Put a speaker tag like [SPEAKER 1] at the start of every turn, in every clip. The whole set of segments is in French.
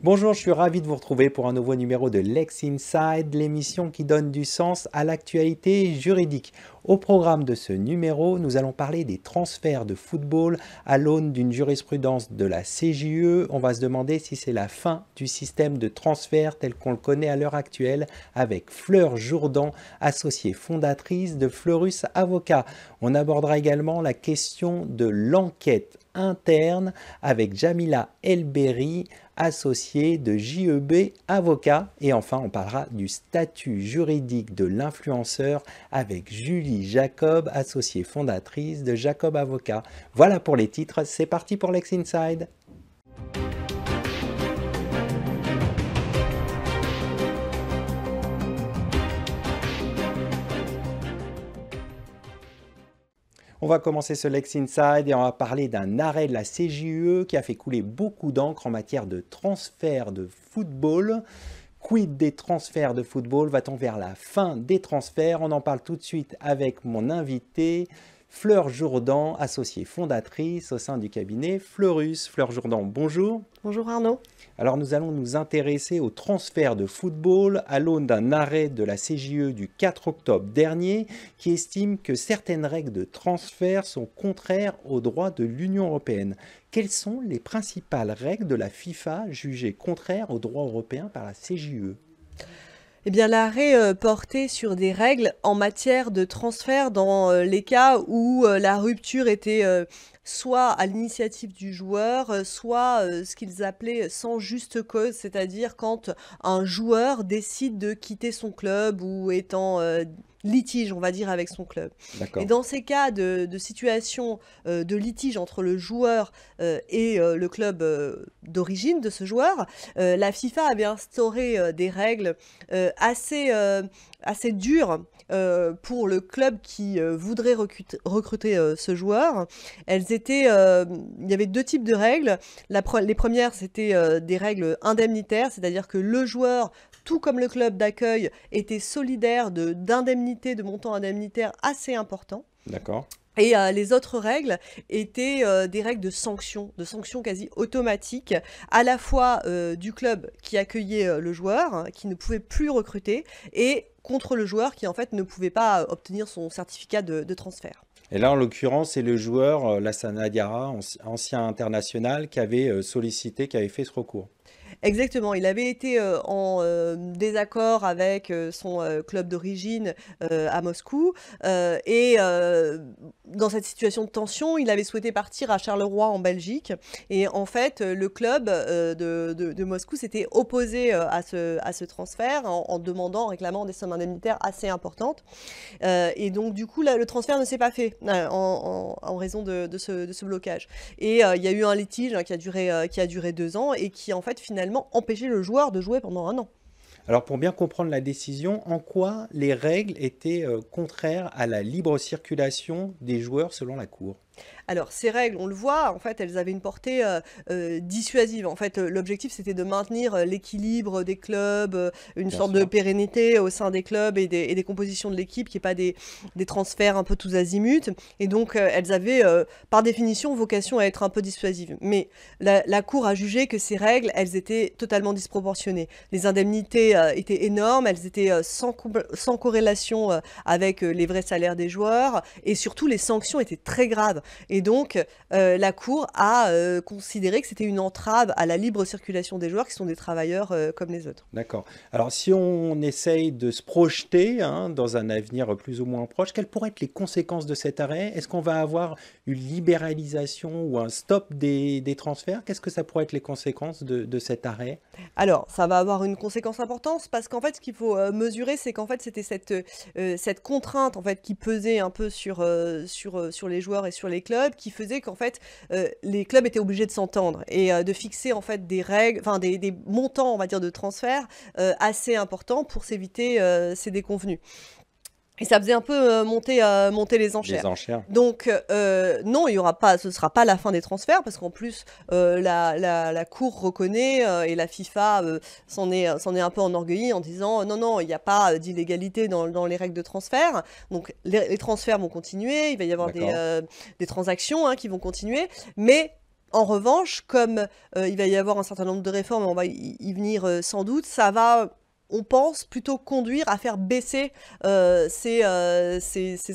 [SPEAKER 1] Bonjour, je suis ravi de vous retrouver pour un nouveau numéro de Lex Inside, l'émission qui donne du sens à l'actualité juridique. Au programme de ce numéro, nous allons parler des transferts de football à l'aune d'une jurisprudence de la CJUE. On va se demander si c'est la fin du système de transfert tel qu'on le connaît à l'heure actuelle avec Fleur Jourdan, associée fondatrice de Fleurus Avocat. On abordera également la question de l'enquête interne avec Jamila Elberi, associée de JEB Avocat. Et enfin, on parlera du statut juridique de l'influenceur avec Julie Jacob, associée fondatrice de Jacob Avocat. Voilà pour les titres, c'est parti pour Lex Inside. On va commencer ce Lex Inside et on va parler d'un arrêt de la CJUE qui a fait couler beaucoup d'encre en matière de transfert de football. Quid des transferts de football? Va-t-on vers la fin des transferts? On en parle tout de suite avec mon invité, Fleur Jourdan, associée fondatrice au sein du cabinet Fleurus. Fleur Jourdan, bonjour.
[SPEAKER 2] Bonjour Arnaud.
[SPEAKER 1] Alors nous allons nous intéresser au transfert de football à l'aune d'un arrêt de la CJUE du 4 octobre dernier qui estime que certaines règles de transfert sont contraires aux droits de l'Union européenne. Quelles sont les principales règles de la FIFA jugées contraires aux droits européens par la CJUE?
[SPEAKER 2] Eh bien, l'arrêt portait sur des règles en matière de transfert dans les cas où la rupture était soit à l'initiative du joueur, soit ce qu'ils appelaient sans juste cause, c'est-à-dire quand un joueur décide de quitter son club ou est en litige, on va dire, avec son club. Et dans ces cas de situation de litige entre le joueur et le club d'origine de ce joueur, la FIFA avait instauré des règles assez dures pour le club qui voudrait recruter ce joueur. Il y avait deux types de règles. Les premières, c'était des règles indemnitaires, c'est-à-dire que le joueur, tout comme le club d'accueil, était solidaire d'indemnités, de montants indemnitaires assez importants.
[SPEAKER 1] D'accord.
[SPEAKER 2] Et les autres règles étaient des règles de sanctions quasi automatiques, à la fois du club qui accueillait le joueur, hein, qui ne pouvait plus recruter, et contre le joueur qui en fait ne pouvait pas obtenir son certificat de transfert.
[SPEAKER 1] Et là, en l'occurrence, c'est le joueur, Lassana Diarra, ancien international, qui avait sollicité, qui avait fait ce recours.
[SPEAKER 2] Exactement, il avait été en désaccord avec son club d'origine à Moscou et dans cette situation de tension, il avait souhaité partir à Charleroi en Belgique et en fait le club de Moscou s'était opposé à ce transfert en demandant, en réclamant des sommes indemnitaires assez importantes et donc du coup là, le transfert ne s'est pas fait en raison de ce blocage et il y a eu un litige qui a duré 2 ans et qui en fait finalement empêcher le joueur de jouer pendant 1 an.
[SPEAKER 1] Alors pour bien comprendre la décision, en quoi les règles étaient contraires à la libre circulation des joueurs selon la Cour?
[SPEAKER 2] Alors, ces règles, on le voit, en fait, elles avaient une portée dissuasive. En fait, l'objectif, c'était de maintenir l'équilibre des clubs, une sorte de pérennité au sein des clubs et des compositions de l'équipe, qu'il n'y ait pas des transferts un peu tous azimuts. Et donc, elles avaient, par définition, vocation à être un peu dissuasives. Mais la Cour a jugé que ces règles, elles étaient totalement disproportionnées. Les indemnités étaient énormes, elles étaient sans corrélation avec les vrais salaires des joueurs, et surtout, les sanctions étaient très graves. Et donc, la Cour a considéré que c'était une entrave à la libre circulation des joueurs, qui sont des travailleurs comme les autres.
[SPEAKER 1] D'accord. Alors, si on essaye de se projeter dans un avenir plus ou moins proche, quelles pourraient être les conséquences de cet arrêt? Est-ce qu'on va avoir une libéralisation ou un stop des transferts? Qu'est-ce que ça pourrait être les conséquences de cet arrêt?
[SPEAKER 2] Alors, ça va avoir une conséquence importante parce qu'en fait, ce qu'il faut mesurer, c'est qu'en fait, c'était cette contrainte en fait, qui pesait un peu sur les joueurs et sur les clubs, qui faisait qu'en fait, les clubs étaient obligés de s'entendre et de fixer en fait des règles, enfin des montants, on va dire, de transfert assez importants pour s'éviter ces déconvenues. Et ça faisait un peu monter les enchères.
[SPEAKER 1] Les enchères.
[SPEAKER 2] Donc non, ce sera pas la fin des transferts parce qu'en plus la Cour reconnaît et la FIFA s'en est un peu enorgueillie en disant non, il n'y a pas d'illégalité dans les règles de transfert. Donc les transferts vont continuer, il va y avoir des transactions qui vont continuer, mais En revanche, comme il va y avoir un certain nombre de réformes, on va y venir sans doute, ça va, on pense, plutôt conduire à faire baisser ces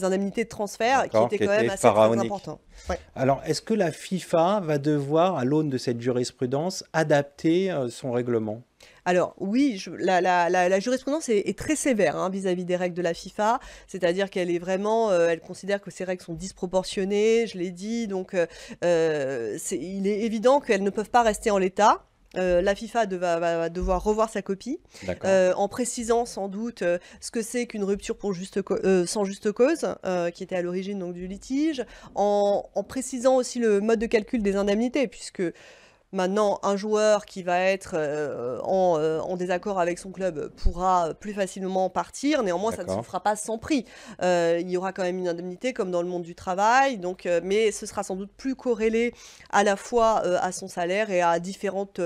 [SPEAKER 2] indemnités de transfert qui
[SPEAKER 1] D'accord,
[SPEAKER 2] étaient
[SPEAKER 1] qui
[SPEAKER 2] quand même
[SPEAKER 1] était
[SPEAKER 2] assez très
[SPEAKER 1] pharaonique.
[SPEAKER 2] importantes. Ouais.
[SPEAKER 1] Alors, est-ce que la FIFA va devoir, à l'aune de cette jurisprudence, adapter son règlement?
[SPEAKER 2] Alors oui, la jurisprudence est très sévère hein, vis-à-vis des règles de la FIFA, c'est-à-dire qu'elle est vraiment, elle considère que ces règles sont disproportionnées, je l'ai dit, donc il est évident qu'elles ne peuvent pas rester en l'état. La FIFA va devoir revoir sa copie,
[SPEAKER 1] D'accord.
[SPEAKER 2] en précisant sans doute ce que c'est qu'une rupture pour sans juste cause, qui était à l'origine donc du litige, en précisant aussi le mode de calcul des indemnités, puisque maintenant, un joueur qui va être en désaccord avec son club pourra plus facilement partir. Néanmoins, ça ne se
[SPEAKER 1] D'accord.
[SPEAKER 2] fera pas sans prix. Il y aura quand même une indemnité comme dans le monde du travail, donc, mais ce sera sans doute plus corrélé à la fois à son salaire et à différentes...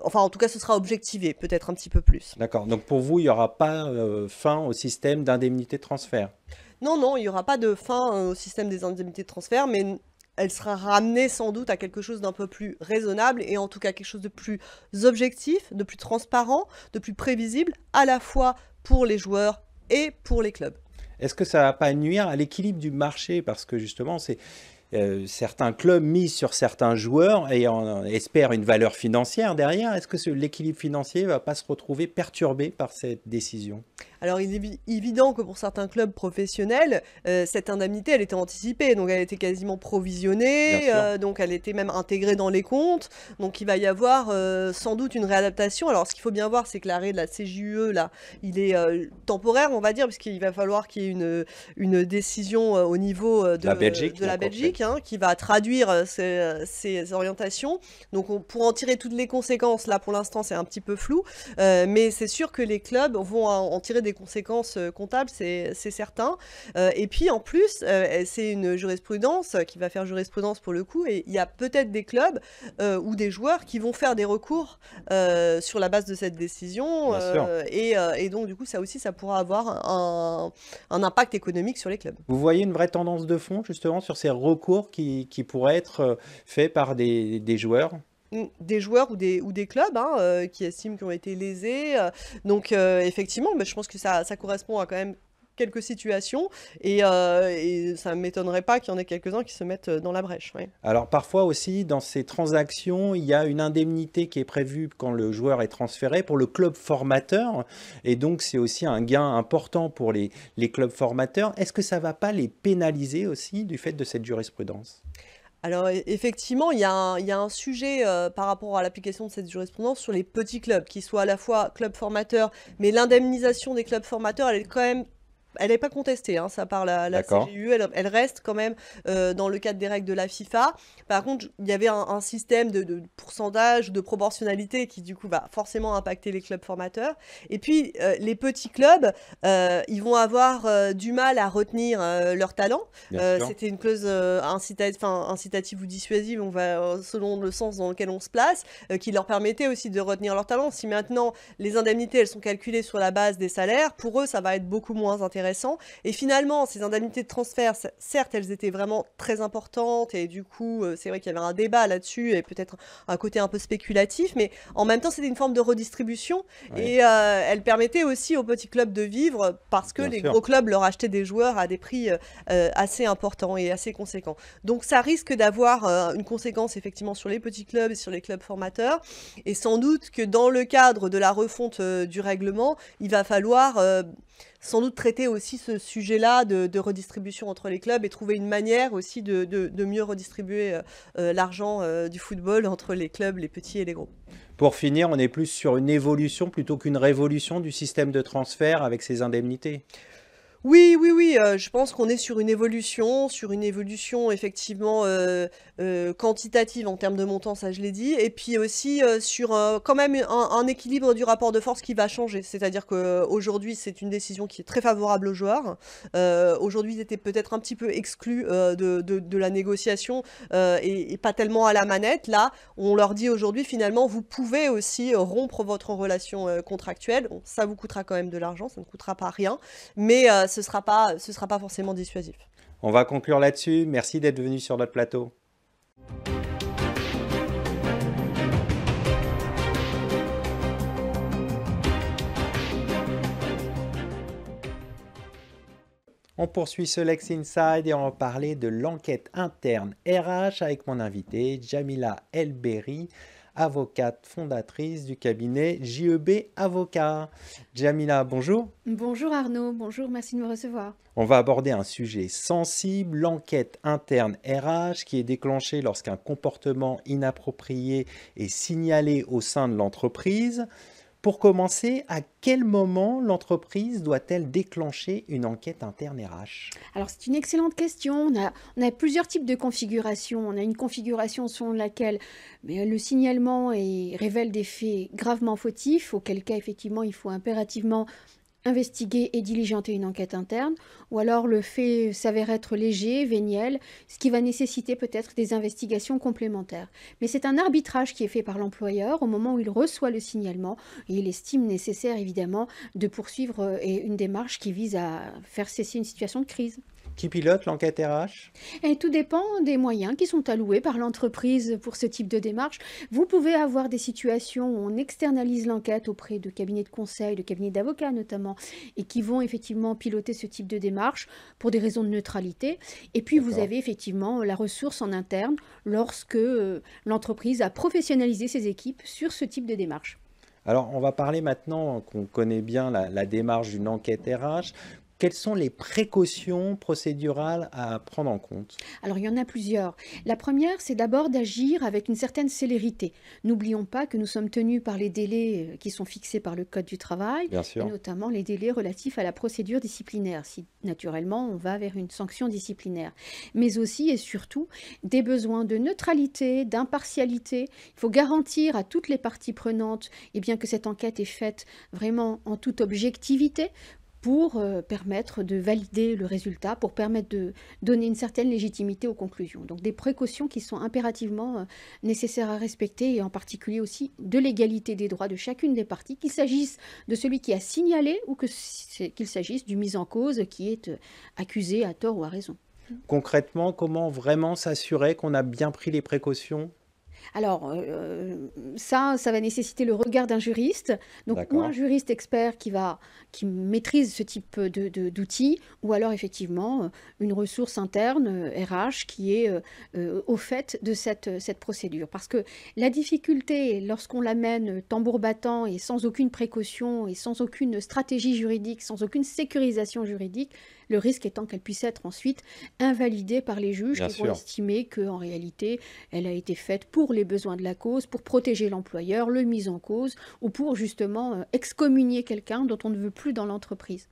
[SPEAKER 2] enfin, en tout cas, ce sera objectivé, peut-être un petit peu plus.
[SPEAKER 1] D'accord. Donc pour vous, il n'y aura pas fin au système d'indemnité de transfert.
[SPEAKER 2] Non, non, il n'y aura pas de fin au système des indemnités de transfert, mais elle sera ramenée sans doute à quelque chose d'un peu plus raisonnable et en tout cas quelque chose de plus objectif, de plus transparent, de plus prévisible, à la fois pour les joueurs et pour les clubs.
[SPEAKER 1] Est-ce que ça ne va pas nuire à l'équilibre du marché? Parce que justement, certains clubs misent sur certains joueurs et espèrent une valeur financière derrière. Est-ce que l'équilibre financier ne va pas se retrouver perturbé par cette décision?
[SPEAKER 2] Alors, il est évident que pour certains clubs professionnels, cette indemnité, elle était anticipée, donc elle était quasiment
[SPEAKER 1] Bien
[SPEAKER 2] provisionnée,
[SPEAKER 1] sûr.
[SPEAKER 2] donc elle était même intégrée dans les comptes. Donc, il va y avoir sans doute une réadaptation. Alors, ce qu'il faut bien voir, c'est que l'arrêt de la CJUE, là, il est temporaire, on va dire, puisqu'il va falloir qu'il y ait une décision au niveau
[SPEAKER 1] La Belgique,
[SPEAKER 2] de la
[SPEAKER 1] donc, après.
[SPEAKER 2] Belgique, hein, qui va traduire ces orientations. Donc, pour en tirer toutes les conséquences, là, pour l'instant, c'est un petit peu flou, mais c'est sûr que les clubs vont en tirer des conséquences comptables, c'est certain. Et puis en plus, c'est une jurisprudence qui va faire jurisprudence pour le coup, et il y a peut-être des clubs ou des joueurs qui vont faire des recours sur la base de cette décision,
[SPEAKER 1] Bien sûr.
[SPEAKER 2] et donc du coup ça aussi, ça pourra avoir un impact économique sur les clubs.
[SPEAKER 1] Vous voyez une vraie tendance de fond justement sur ces recours qui pourraient être faits par des joueurs?
[SPEAKER 2] Des joueurs ou des clubs hein, qui estiment qu'ils ont été lésés. Donc effectivement, je pense que ça correspond à quand même quelques situations et ça ne m'étonnerait pas qu'il y en ait quelques-uns qui se mettent dans la brèche. Ouais.
[SPEAKER 1] Alors parfois aussi, dans ces transactions, il y a une indemnité qui est prévue quand le joueur est transféré pour le club formateur. Et donc, c'est aussi un gain important pour les clubs formateurs. Est-ce que ça ne va pas les pénaliser aussi du fait de cette jurisprudence?
[SPEAKER 2] Alors effectivement, il y a un sujet par rapport à l'application de cette jurisprudence sur les petits clubs, qui soient à la fois clubs formateurs, mais l'indemnisation des clubs formateurs, elle est quand même... Elle n'est pas contestée, hein, ça par la
[SPEAKER 1] D'accord.
[SPEAKER 2] CJUE, elle reste quand même dans le cadre des règles de la FIFA. Par contre, il y avait un système de pourcentage, de proportionnalité qui du coup va forcément impacter les clubs formateurs. Et puis les petits clubs, ils vont avoir du mal à retenir leur talent.
[SPEAKER 1] Bien sûr.
[SPEAKER 2] C'était une clause incitative ou dissuasive, on va selon le sens dans lequel on se place, qui leur permettait aussi de retenir leur talent. Si maintenant les indemnités elles sont calculées sur la base des salaires, pour eux ça va être beaucoup moins intéressant. Et finalement, ces indemnités de transfert, certes, elles étaient vraiment très importantes et du coup, c'est vrai qu'il y avait un débat là-dessus et peut-être un côté un peu spéculatif, mais en même temps, c'était une forme de redistribution
[SPEAKER 1] Oui,
[SPEAKER 2] et elle permettait aussi aux petits clubs de vivre parce que
[SPEAKER 1] bien
[SPEAKER 2] les
[SPEAKER 1] sûr.
[SPEAKER 2] gros clubs leur achetaient des joueurs à des prix assez importants et assez conséquents. Donc ça risque d'avoir une conséquence effectivement sur les petits clubs et sur les clubs formateurs et sans doute que dans le cadre de la refonte du règlement, il va falloir sans doute traiter aussi ce sujet-là de redistribution entre les clubs et trouver une manière aussi de mieux redistribuer l'argent du football entre les clubs, les petits et les gros.
[SPEAKER 1] Pour finir, on est plus sur une évolution plutôt qu'une révolution du système de transfert avec ces indemnités.
[SPEAKER 2] Oui, oui, oui, je pense qu'on est sur une évolution effectivement quantitative en termes de montant, ça je l'ai dit, et puis aussi sur quand même un équilibre du rapport de force qui va changer. C'est-à-dire qu'aujourd'hui, c'est une décision qui est très favorable aux joueurs. Aujourd'hui, ils étaient peut-être un petit peu exclus de la négociation et pas tellement à la manette. Là, on leur dit aujourd'hui, finalement, vous pouvez aussi rompre votre relation contractuelle. Bon, ça vous coûtera quand même de l'argent, ça ne coûtera pas rien, mais ce sera pas forcément dissuasif.
[SPEAKER 1] On va conclure là-dessus. Merci d'être venu sur notre plateau. On poursuit ce Lex Inside et on va parler de l'enquête interne RH avec mon invité Jamila El-Berri, avocate fondatrice du cabinet JEB Avocat. Jamila, bonjour.
[SPEAKER 3] Bonjour Arnaud, bonjour, merci de me recevoir.
[SPEAKER 1] On va aborder un sujet sensible, l'enquête interne RH qui est déclenchée lorsqu'un comportement inapproprié est signalé au sein de l'entreprise. Pour commencer, à quel moment l'entreprise doit-elle déclencher une enquête interne RH?
[SPEAKER 3] Alors c'est une excellente question, on a plusieurs types de configurations. On a une configuration selon laquelle le signalement révèle des faits gravement fautifs, auquel cas effectivement il faut impérativement investiguer et diligenter une enquête interne, ou alors le fait s'avère être léger, véniel, ce qui va nécessiter peut-être des investigations complémentaires. Mais c'est un arbitrage qui est fait par l'employeur au moment où il reçoit le signalement et il estime nécessaire évidemment de poursuivre une démarche qui vise à faire cesser une situation de crise.
[SPEAKER 1] Qui pilote l'enquête RH?
[SPEAKER 3] Et tout dépend des moyens qui sont alloués par l'entreprise pour ce type de démarche. Vous pouvez avoir des situations où on externalise l'enquête auprès de cabinets de conseil, de cabinets d'avocats notamment, et qui vont effectivement piloter ce type de démarche pour des raisons de neutralité. Et puis vous avez effectivement la ressource en interne lorsque l'entreprise a professionnalisé ses équipes sur ce type de démarche.
[SPEAKER 1] Alors, on va parler maintenant qu'on connaît bien la démarche d'une enquête RH. Quelles sont les précautions procédurales à prendre en compte?
[SPEAKER 3] Alors, il y en a plusieurs. La première, c'est d'abord d'agir avec une certaine célérité. N'oublions pas que nous sommes tenus par les délais qui sont fixés par le Code du travail,
[SPEAKER 1] Bien sûr.
[SPEAKER 3] et notamment les délais relatifs à la procédure disciplinaire, si naturellement on va vers une sanction disciplinaire. Mais aussi et surtout des besoins de neutralité, d'impartialité. Il faut garantir à toutes les parties prenantes que cette enquête est faite vraiment en toute objectivité, pour permettre de valider le résultat, pour permettre de donner une certaine légitimité aux conclusions. Donc des précautions qui sont impérativement nécessaires à respecter, et en particulier aussi de l'égalité des droits de chacune des parties, qu'il s'agisse de celui qui a signalé ou qu'il s'agisse du mis en cause qui est accusé à tort ou à raison.
[SPEAKER 1] Concrètement, comment vraiment s'assurer qu'on a bien pris les précautions?
[SPEAKER 3] Alors, ça va nécessiter le regard d'un juriste, donc ou
[SPEAKER 1] D'accord.
[SPEAKER 3] un juriste expert qui maîtrise ce type d'outils, ou alors effectivement une ressource interne, RH, qui est au fait de cette procédure. Parce que la difficulté, lorsqu'on l'amène tambour battant et sans aucune précaution et sans aucune stratégie juridique, sans aucune sécurisation juridique, le risque étant qu'elle puisse être ensuite invalidée par les juges
[SPEAKER 1] Bien
[SPEAKER 3] qui vont
[SPEAKER 1] sûr.
[SPEAKER 3] estimer qu'en réalité, elle a été faite pour les besoins de la cause, pour protéger l'employeur, le mis en cause, ou pour justement excommunier quelqu'un dont on ne veut plus dans l'entreprise.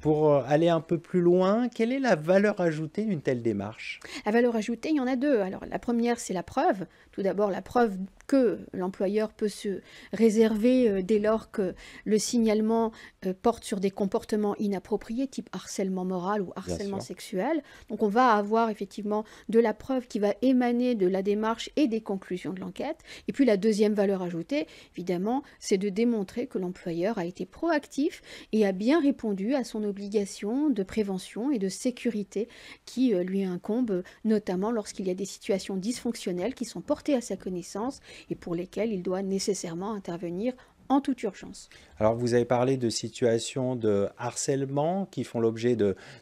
[SPEAKER 1] Pour aller un peu plus loin, quelle est la valeur ajoutée d'une telle démarche?
[SPEAKER 3] La valeur ajoutée, il y en a deux. Alors la première, c'est la preuve. Tout d'abord, la preuve que l'employeur peut se réserver dès lors que le signalement porte sur des comportements inappropriés, type harcèlement moral ou harcèlement
[SPEAKER 1] sûr.
[SPEAKER 3] sexuel. Donc on va avoir effectivement de la preuve qui va émaner de la démarche et des conclusions de l'enquête. Et puis la deuxième valeur ajoutée, évidemment, c'est de démontrer que l'employeur a été proactif et a bien répondu à son obligation de prévention et de sécurité qui lui incombe, notamment lorsqu'il y a des situations dysfonctionnelles qui sont portées à sa connaissance et pour lesquelles il doit nécessairement intervenir en toute urgence.
[SPEAKER 1] Alors, vous avez parlé de situations de harcèlement qui font l'objet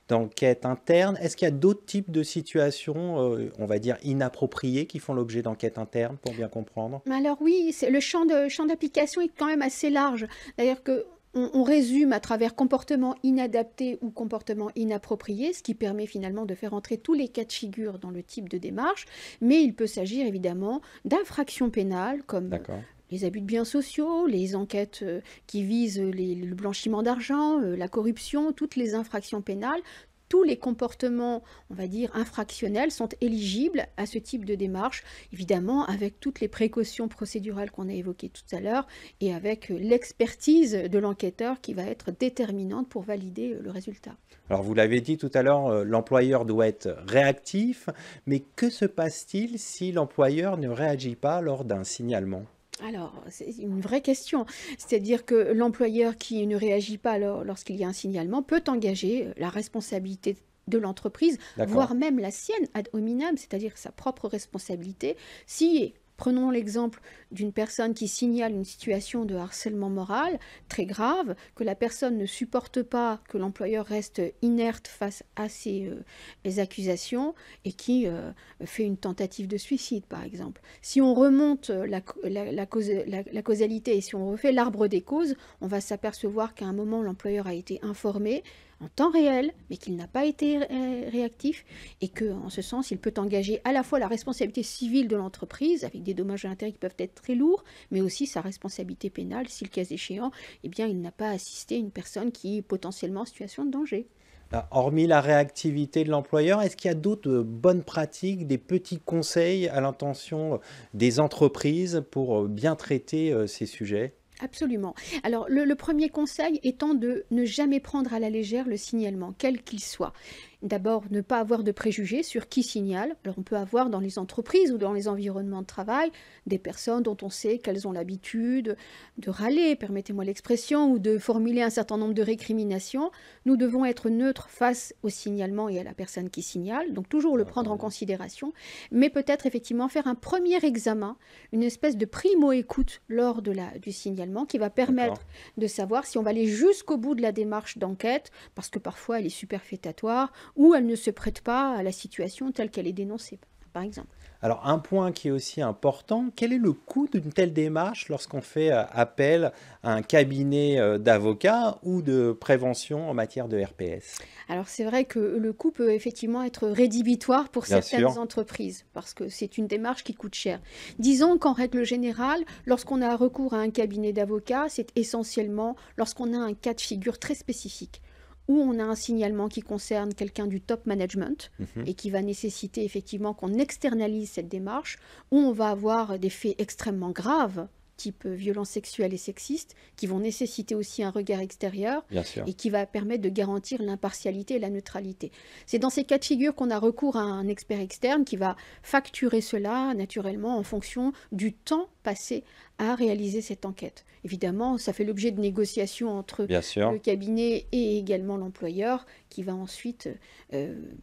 [SPEAKER 1] d'enquêtes internes. Est-ce qu'il y a d'autres types de situations, on va dire, inappropriées qui font l'objet d'enquêtes internes, pour bien comprendre?
[SPEAKER 3] Alors oui, le champ d'application est quand même assez large. D'ailleurs que on résume à travers comportement inadapté ou comportement inapproprié, ce qui permet finalement de faire entrer tous les cas de figure dans le type de démarche, mais il peut s'agir évidemment d'infractions pénales comme
[SPEAKER 1] D'accord.
[SPEAKER 3] les abus de biens sociaux, les enquêtes qui visent le blanchiment d'argent, la corruption, toutes les infractions pénales. Tous les comportements, on va dire, infractionnels sont éligibles à ce type de démarche, évidemment avec toutes les précautions procédurales qu'on a évoquées tout à l'heure et avec l'expertise de l'enquêteur qui va être déterminante pour valider le résultat.
[SPEAKER 1] Alors, vous l'avez dit tout à l'heure, l'employeur doit être réactif, mais que se passe-t-il si l'employeur ne réagit pas lors d'un signalement?
[SPEAKER 3] Alors, c'est une vraie question. C'est-à-dire que l'employeur qui ne réagit pas lorsqu'il y a un signalement peut engager la responsabilité de l'entreprise,
[SPEAKER 1] D'accord.
[SPEAKER 3] voire même la sienne ad hominem, c'est-à-dire sa propre responsabilité, si Prenons l'exemple d'une personne qui signale une situation de harcèlement moral très grave, que la personne ne supporte pas que l'employeur reste inerte face à ces accusations et qui fait une tentative de suicide, par exemple. Si on remonte la causalité et si on refait l'arbre des causes, on va s'apercevoir qu'à un moment, l'employeur a été informé en temps réel, mais qu'il n'a pas été réactif et qu'en ce sens, il peut engager à la fois la responsabilité civile de l'entreprise, avec des dommages et intérêts qui peuvent être très lourds, mais aussi sa responsabilité pénale, si le cas échéant, eh bien, il n'a pas assisté une personne qui est potentiellement en situation de danger.
[SPEAKER 1] Hormis la réactivité de l'employeur, est-ce qu'il y a d'autres bonnes pratiques, des petits conseils à l'intention des entreprises pour bien traiter ces sujets?
[SPEAKER 3] Absolument. Alors, le premier conseil étant de ne jamais prendre à la légère le signalement, quel qu'il soit. D'abord, ne pas avoir de préjugés sur qui signale. Alors, on peut avoir dans les entreprises ou dans les environnements de travail des personnes dont on sait qu'elles ont l'habitude de râler, permettez-moi l'expression, ou de formuler un certain nombre de récriminations. Nous devons être neutres face au signalement et à la personne qui signale, donc toujours le prendre en considération, mais peut-être effectivement faire un premier examen, une espèce de primo-écoute lors du signalement qui va permettre de savoir si on va aller jusqu'au bout de la démarche d'enquête, parce que parfois elle est superfétatoire, ou elle ne se prête pas à la situation telle qu'elle est dénoncée, par exemple.
[SPEAKER 1] Alors, un point qui est aussi important, quel est le coût d'une telle démarche lorsqu'on fait appel à un cabinet d'avocats ou de prévention en matière de RPS?
[SPEAKER 3] Alors, c'est vrai que le coût peut effectivement être rédhibitoire pour certaines entreprises, parce que c'est une démarche qui coûte cher. Disons qu'en règle générale, lorsqu'on a recours à un cabinet d'avocats, c'est essentiellement lorsqu'on a un cas de figure très spécifique, où on a un signalement qui concerne quelqu'un du top management et qui va nécessiter effectivement qu'on externalise cette démarche, où on va avoir des faits extrêmement graves, type violences sexuelles et sexistes, qui vont nécessiter aussi un regard extérieur et qui va permettre de garantir l'impartialité et la neutralité. C'est dans ces cas de figure qu'on a recours à un expert externe qui va facturer cela naturellement en fonction du temps passé à réaliser cette enquête. Évidemment, ça fait l'objet de négociations entre le cabinet et également l'employeur qui va ensuite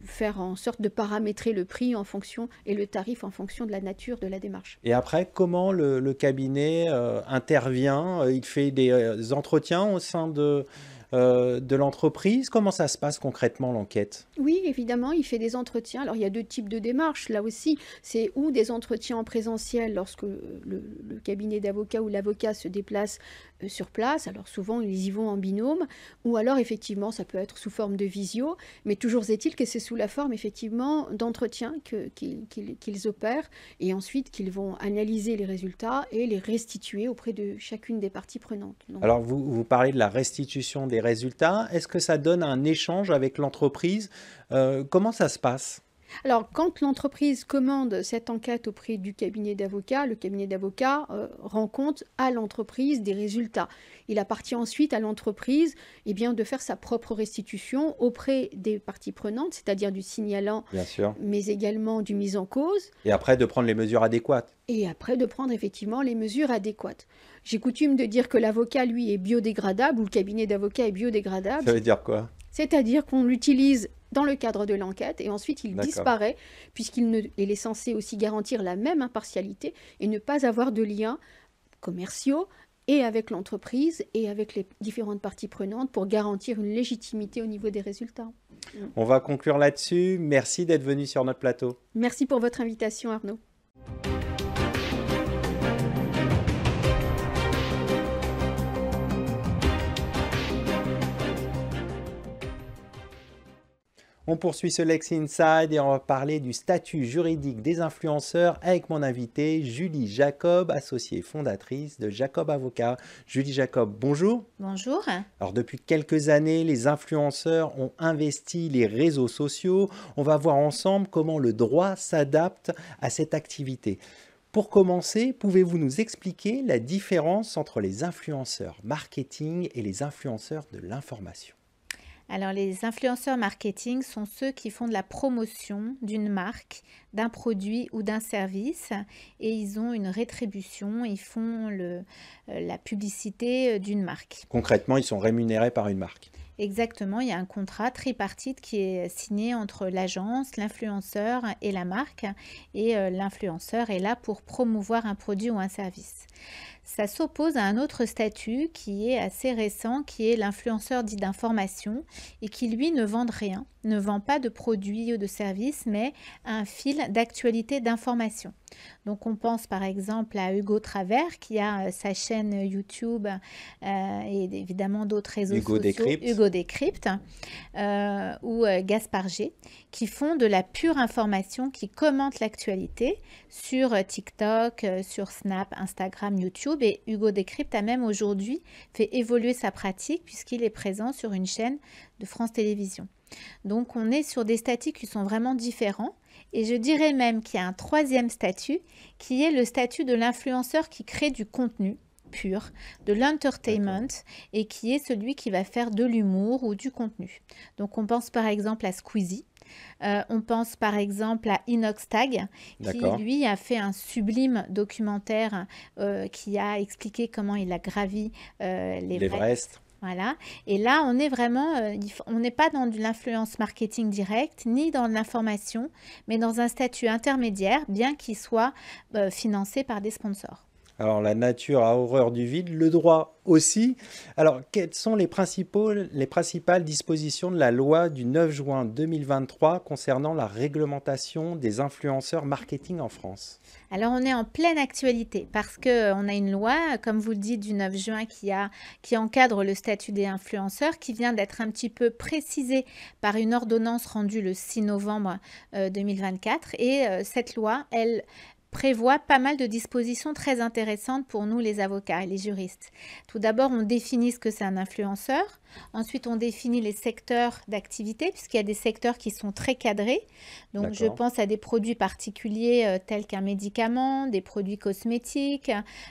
[SPEAKER 3] faire en sorte de paramétrer le prix en fonction et le tarif en fonction de la nature de la démarche.
[SPEAKER 1] Et après, comment le cabinet intervient? Il fait des entretiens au sein de l'entreprise? Comment ça se passe concrètement l'enquête?
[SPEAKER 3] Oui, évidemment, il fait des entretiens. Alors, il y a deux types de démarches. Là aussi, c'est ou des entretiens en présentiel lorsque le cabinet d'avocat ou l'avocat se déplace sur place. Alors, souvent, ils y vont en binôme. Ou alors, effectivement, ça peut être sous forme de visio. Mais toujours est-il que c'est sous la forme, effectivement, d'entretiens qu'ils opèrent et ensuite qu'ils vont analyser les résultats et les restituer auprès de chacune des parties prenantes. Donc,
[SPEAKER 1] alors, vous parlez de la restitution des résultats. Est-ce que ça donne un échange avec l'entreprise? Comment ça se passe?
[SPEAKER 3] Alors, quand l'entreprise commande cette enquête auprès du cabinet d'avocats, le cabinet d'avocats rend compte à l'entreprise des résultats. Il appartient ensuite à l'entreprise de faire sa propre restitution auprès des parties prenantes, c'est-à-dire du signalant, mais également du mis en cause.
[SPEAKER 1] Et après, de prendre les mesures adéquates.
[SPEAKER 3] Et après, de prendre effectivement les mesures adéquates. J'ai coutume de dire que l'avocat, lui, est biodégradable, ou le cabinet d'avocats est biodégradable.
[SPEAKER 1] Ça veut dire quoi?
[SPEAKER 3] C'est-à-dire qu'on l'utilise dans le cadre de l'enquête et ensuite il disparaît puisqu'il est censé aussi garantir la même impartialité et ne pas avoir de liens commerciaux et avec l'entreprise et avec les différentes parties prenantes pour garantir une légitimité au niveau des résultats.
[SPEAKER 1] On va conclure là-dessus. Merci d'être venu sur notre plateau.
[SPEAKER 3] Merci pour votre invitation, Arnaud.
[SPEAKER 1] On poursuit ce Lex Inside et on va parler du statut juridique des influenceurs avec mon invitée Julie Jacob, associée fondatrice de Jacob Avocat. Julie Jacob, bonjour.
[SPEAKER 4] Bonjour.
[SPEAKER 1] Alors depuis quelques années, les influenceurs ont investi les réseaux sociaux. On va voir ensemble comment le droit s'adapte à cette activité. Pour commencer, pouvez-vous nous expliquer la différence entre les influenceurs marketing et les influenceurs de l'information ?
[SPEAKER 4] Alors, les influenceurs marketing sont ceux qui font de la promotion d'une marque, d'un produit ou d'un service et ils ont une rétribution, ils font la publicité d'une marque.
[SPEAKER 1] Concrètement, ils sont rémunérés par une marque.
[SPEAKER 4] Exactement, il y a un contrat tripartite qui est signé entre l'agence, l'influenceur et la marque. Et l'influenceur est là pour promouvoir un produit ou un service. Ça s'oppose à un autre statut qui est assez récent, qui est l'influenceur dit d'information et qui, lui, ne vend rien, ne vend pas de produits ou de services, mais un fil d'actualité d'information. Donc, on pense par exemple à Hugo Travers qui a sa chaîne YouTube et évidemment d'autres réseaux
[SPEAKER 1] Hugo
[SPEAKER 4] sociaux,
[SPEAKER 1] Décrypte.
[SPEAKER 4] Hugo Décrypte, ou Gaspard G, qui font de la pure information, qui commentent l'actualité sur TikTok, sur Snap, Instagram, YouTube. Et Hugo Décrypte a même aujourd'hui fait évoluer sa pratique puisqu'il est présent sur une chaîne de France Télévisions. Donc, on est sur des statuts qui sont vraiment différents. Et je dirais même qu'il y a un troisième statut qui est le statut de l'influenceur qui crée du contenu pur, de l'entertainment, et qui est celui qui va faire de l'humour ou du contenu. Donc, on pense par exemple à Squeezie. On pense par exemple à Inoxtag, qui lui a fait un sublime documentaire qui a expliqué comment il a gravi l'Everest. Voilà. Et là, on est vraiment, on n'est pas dans de l'influence marketing direct, ni dans l'information, mais dans un statut intermédiaire, bien qu'il soit financé par des sponsors.
[SPEAKER 1] Alors, la nature a horreur du vide, le droit aussi. Alors, quelles sont les principales dispositions de la loi du 9 juin 2023 concernant la réglementation des influenceurs marketing en France?
[SPEAKER 4] Alors, on est en pleine actualité parce qu'on a une loi, comme vous le dites, du 9 juin qui encadre le statut des influenceurs, qui vient d'être un petit peu précisée par une ordonnance rendue le 6 novembre 2024. Et cette loi, elle prévoit pas mal de dispositions très intéressantes pour nous, les avocats et les juristes. Tout d'abord, on définit ce que c'est un influenceur. Ensuite, on définit les secteurs d'activité, puisqu'il y a des secteurs qui sont très cadrés. Donc, je pense à des produits particuliers tels qu'un médicament, des produits cosmétiques.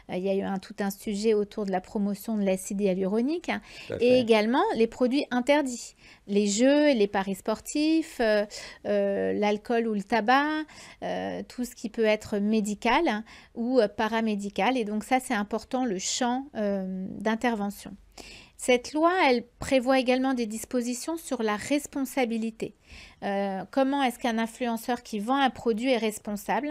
[SPEAKER 4] Il y a eu tout un sujet autour de la promotion de l'acide hyaluronique. Et également, les produits interdits. Les jeux, les paris sportifs, l'alcool ou le tabac, tout ce qui peut être médical ou paramédical. Et donc, ça, c'est important, le champ d'intervention. Cette loi, elle prévoit également des dispositions sur la responsabilité. Comment est-ce qu'un influenceur qui vend un produit est responsable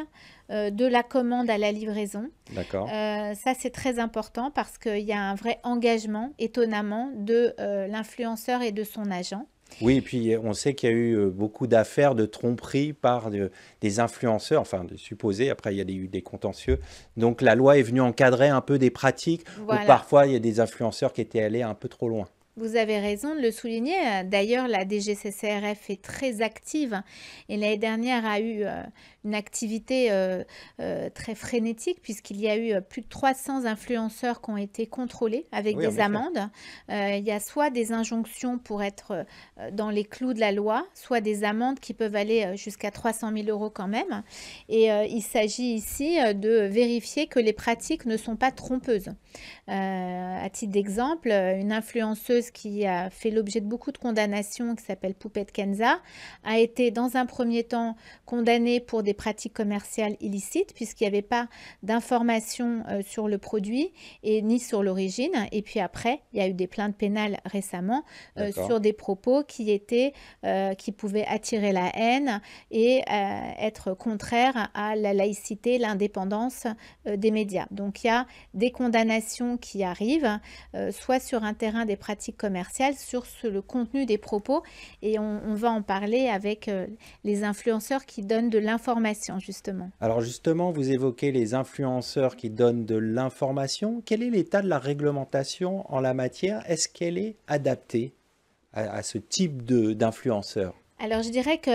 [SPEAKER 4] de la commande à la livraison?
[SPEAKER 1] D'accord.
[SPEAKER 4] Ça, c'est très important parce qu'il y a un vrai engagement, étonnamment, de l'influenceur et de son agent.
[SPEAKER 1] Oui, et puis on sait qu'il y a eu beaucoup d'affaires de tromperie par des influenceurs, enfin de supposés, après il y a eu des contentieux. Donc la loi est venue encadrer un peu des pratiques où parfois il y a des influenceurs qui étaient allés un peu trop loin.
[SPEAKER 4] Vous avez raison de le souligner. D'ailleurs, la DGCCRF est très active et l'année dernière a eu une activité très frénétique puisqu'il y a eu plus de 300 influenceurs qui ont été contrôlés avec des amendes. Il y a soit des injonctions pour être dans les clous de la loi, soit des amendes qui peuvent aller jusqu'à 300 000 € quand même. Et il s'agit ici de vérifier que les pratiques ne sont pas trompeuses. À titre d'exemple, une influenceuse qui a fait l'objet de beaucoup de condamnations, qui s'appelle Poupette Kenza, a été dans un premier temps condamnée pour des pratiques commerciales illicites, puisqu'il n'y avait pas d'informations sur le produit et ni sur l'origine. Et puis après, il y a eu des plaintes pénales récemment sur des propos qui pouvaient attirer la haine et être contraires à la laïcité, l'indépendance des médias. Donc il y a des condamnations qui arrivent, soit sur un terrain des pratiques commerciales, sur le contenu des propos, et on va en parler avec les influenceurs qui donnent de l'information, justement.
[SPEAKER 1] Alors justement, vous évoquez les influenceurs qui donnent de l'information. Quel est l'état de la réglementation en la matière? Est-ce qu'elle est adaptée à ce type d'influenceurs?
[SPEAKER 4] Alors, je dirais que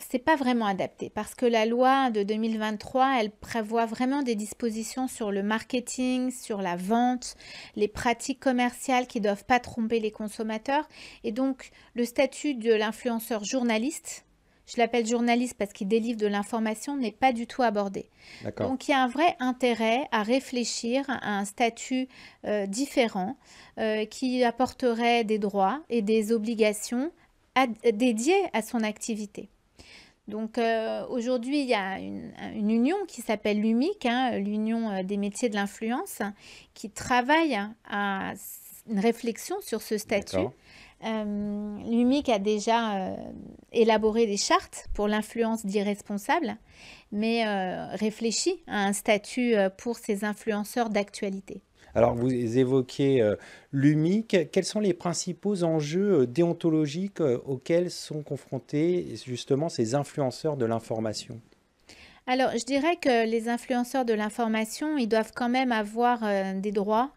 [SPEAKER 4] c'est pas vraiment adapté parce que la loi de 2023, elle prévoit vraiment des dispositions sur le marketing, sur la vente, les pratiques commerciales qui doivent pas tromper les consommateurs. Et donc, le statut de l'influenceur journaliste, je l'appelle journaliste parce qu'il délivre de l'information, n'est pas du tout abordé. Donc, il y a un vrai intérêt à réfléchir à un statut différent qui apporterait des droits et des obligations dédié à son activité. Donc aujourd'hui, il y a une union qui s'appelle l'UMIC, l'Union des métiers de l'influence, qui travaille à une réflexion sur ce statut. L'UMIC a déjà élaboré des chartes pour l'influence dits responsables, mais réfléchit à un statut pour ces influenceurs d'actualité.
[SPEAKER 1] Alors, vous évoquez l'UMIC. Quels sont les principaux enjeux déontologiques auxquels sont confrontés justement ces influenceurs de l'information?
[SPEAKER 4] Alors, je dirais que les influenceurs de l'information, ils doivent quand même avoir des droits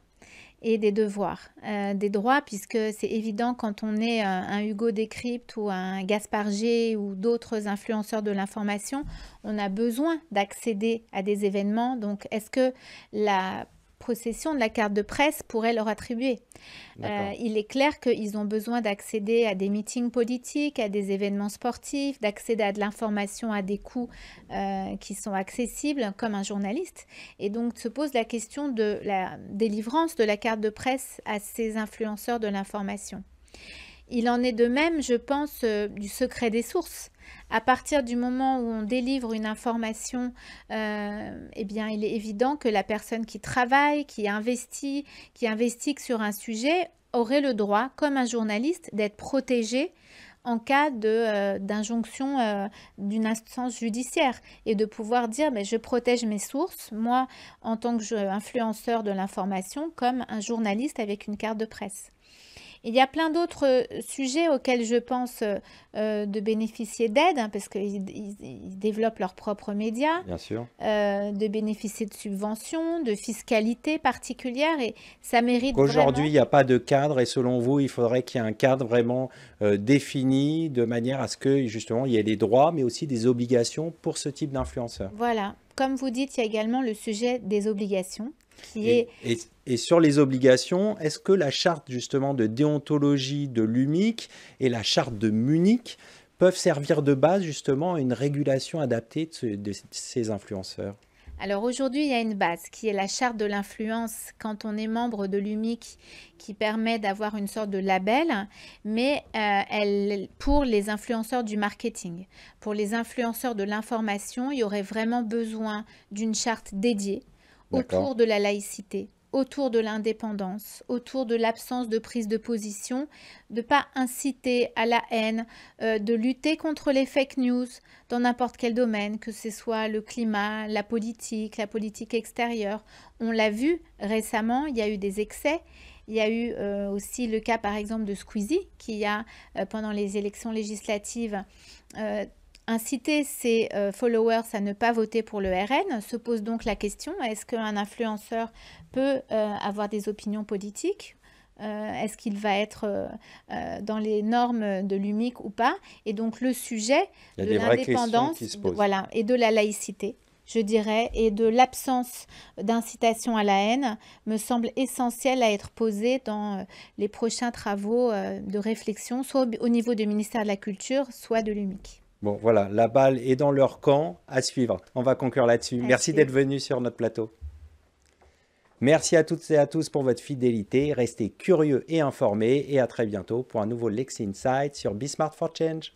[SPEAKER 4] et des devoirs. Des droits, puisque c'est évident quand on est un Hugo Décrypte ou un Gaspard G ou d'autres influenceurs de l'information, on a besoin d'accéder à des événements. Donc, est-ce que la possession de la carte de presse pourrait leur attribuer? Il est clair qu'ils ont besoin d'accéder à des meetings politiques, à des événements sportifs, d'accéder à de l'information à des coûts qui sont accessibles comme un journaliste. Et donc se pose la question de la délivrance de la carte de presse à ces influenceurs de l'information. Il en est de même, je pense, du secret des sources. À partir du moment où on délivre une information, eh bien, il est évident que la personne qui travaille, qui investigue sur un sujet, aurait le droit, comme un journaliste, d'être protégée en cas d'injonction d'une instance judiciaire et de pouvoir dire je protège mes sources, moi, en tant qu'influenceur de l'information, comme un journaliste avec une carte de presse. Il y a plein d'autres sujets auxquels je pense de bénéficier d'aide, parce qu'ils développent leurs propres médias,
[SPEAKER 1] Bien sûr.
[SPEAKER 4] de bénéficier de subventions, de fiscalité particulière, et ça mérite
[SPEAKER 1] Aujourd'hui, il
[SPEAKER 4] vraiment...
[SPEAKER 1] n'y a pas de cadre et selon vous, il faudrait qu'il y ait un cadre vraiment défini de manière à ce que justement il y ait des droits mais aussi des obligations pour ce type d'influenceurs.
[SPEAKER 4] Voilà. Comme vous dites, il y a également le sujet des obligations qui est...
[SPEAKER 1] Et sur les obligations, est-ce que la charte justement de déontologie de l'UMIC et la charte de Munich peuvent servir de base justement à une régulation adaptée de ces influenceurs?
[SPEAKER 4] Alors aujourd'hui, il y a une base qui est la charte de l'influence quand on est membre de l'UMIC, qui permet d'avoir une sorte de label, mais pour les influenceurs du marketing, pour les influenceurs de l'information, il y aurait vraiment besoin d'une charte dédiée autour de la laïcité, autour de l'indépendance, autour de l'absence de prise de position, de ne pas inciter à la haine, de lutter contre les fake news dans n'importe quel domaine, que ce soit le climat, la politique extérieure. On l'a vu récemment, il y a eu des excès. Il y a eu aussi le cas par exemple de Squeezie qui a, pendant les élections législatives, inciter ses followers à ne pas voter pour le RN. Se pose donc la question, est-ce qu'un influenceur peut avoir des opinions politiques? Est-ce qu'il va être dans les normes de l'UMIC ou pas? Et donc le sujet de l'indépendance et de la laïcité, je dirais, et de l'absence d'incitation à la haine me semble essentiel à être posé dans les prochains travaux de réflexion, soit au niveau du ministère de la Culture, soit de l'UMIC.
[SPEAKER 1] Bon, voilà, la balle est dans leur camp, à suivre. On va conclure là-dessus. Merci d'être venu sur notre plateau. Merci à toutes et à tous pour votre fidélité. Restez curieux et informés et à très bientôt pour un nouveau Lexi Insight sur Be Smart for Change.